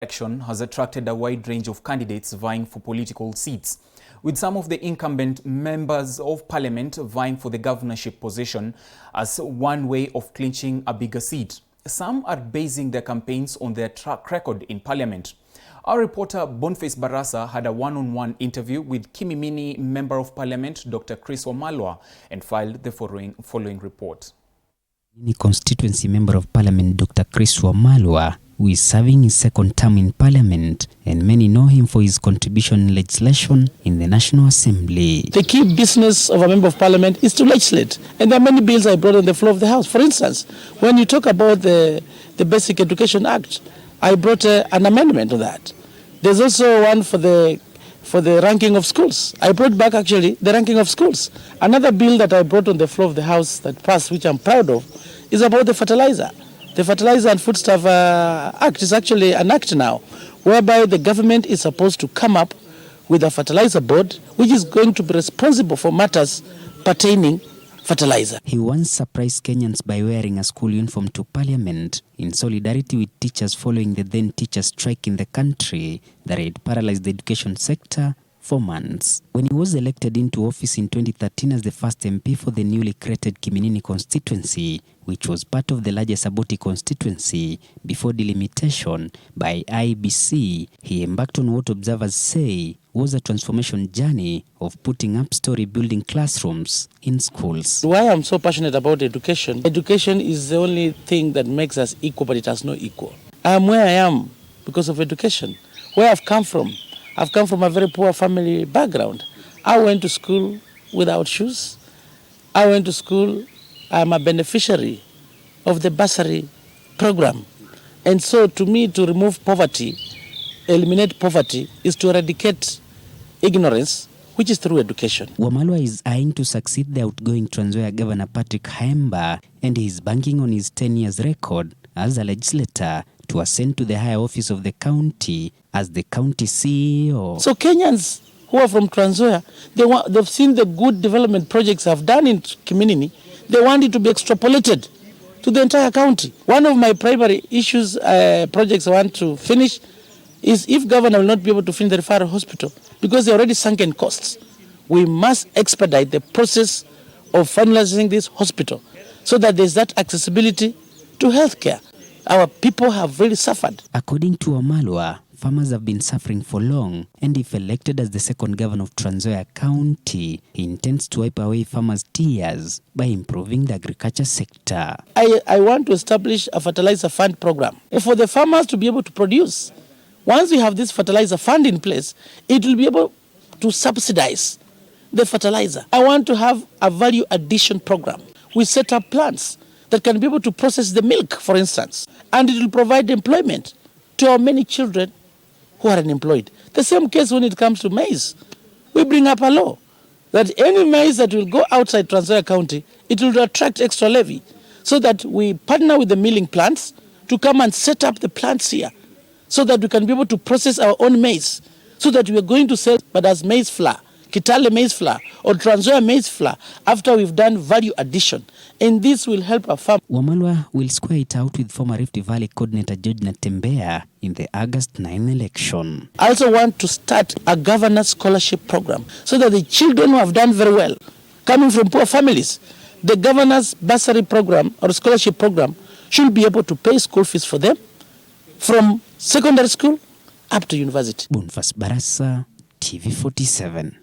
Election has attracted a wide range of candidates vying for political seats, with some of the incumbent members of parliament vying for the governorship position as one way of clinching a bigger seat. Some are basing their campaigns on their track record in parliament. Our reporter Boniface Barasa had a one-on-one interview with Kimimini Member of Parliament Dr. Chris Wamalwa and filed the following report. Constituency Member of Parliament Dr. Chris Wamalwa, who is serving his second term in Parliament, and many know him for his contribution in legislation in the National Assembly. The key business of a Member of Parliament is to legislate, and there are many bills I brought on the floor of the House. For instance, when you talk about the Basic Education Act, I brought an amendment to that. There's also one for the ranking of schools. I brought back actually the ranking of schools. Another bill that I brought on the floor of the House that passed, which I'm proud of, is about the fertilizer. The Fertilizer and Foodstuff Act is actually an act now, whereby the government is supposed to come up with a fertilizer board, which is going to be responsible for matters pertaining fertilizer. He once surprised Kenyans by wearing a school uniform to Parliament in solidarity with teachers following the then teacher strike in the country that had paralyzed the education sector for months. When he was elected into office in 2013 as the first MP for the newly created Kiminini constituency, which was part of the larger Saboti constituency before delimitation by IBC, he embarked on what observers say was a transformation journey of putting up story building classrooms in schools. Why I'm so passionate about education, education is the only thing that makes us equal, but it has no equal. I'm where I am because of education. Where I've come from a very poor family background. I went to school without shoes. I went to school, I'm a beneficiary of the bursary program. And so to me, to remove poverty, eliminate poverty, is to eradicate ignorance, which is through education. Wamalwa is eyeing to succeed the outgoing Trans Nzoia Governor Patrick Haemba, and he is banking on his 10 years record as a legislator to ascend to the higher office of the county as the county CEO. So Kenyans who are from Trans Nzoia, they've seen the good development projects I've done in Kiminini. They want it to be extrapolated to the entire county. One of my primary issues, projects I want to finish, is if governor will not be able to finish the referral hospital because they already sunk in costs, we must expedite the process of finalizing this hospital so that there's that accessibility to healthcare. Our people have really suffered. According to Wamalwa, farmers have been suffering for long, and if elected as the second governor of Trans Nzoia County, he intends to wipe away farmers' tears by improving the agriculture sector. I want to establish a fertilizer fund program for the farmers to be able to produce. Once we have this fertilizer fund in place, it will be able to subsidize the fertilizer. I want to have a value addition program. We set up plants that can be able to process the milk, for instance, and it will provide employment to our many children who are unemployed. The same case when it comes to maize. We bring up a law that any maize that will go outside Trans Nzoia County, it will attract extra levy, so that we partner with the milling plants to come and set up the plants here, so that we can be able to process our own maize, so that we are going to sell but as maize flour, Kitale maize flour or Trans Nzoia maize flour after we've done value addition. And this will help our farm. Wamalwa will square it out with former Rift Valley coordinator George Natembea in the August 9 election. I also want to start a governor scholarship program so that the children who have done very well, coming from poor families, the governor's bursary program or scholarship program should be able to pay school fees for them from secondary school up to university. Boniface Barasa, TV 47.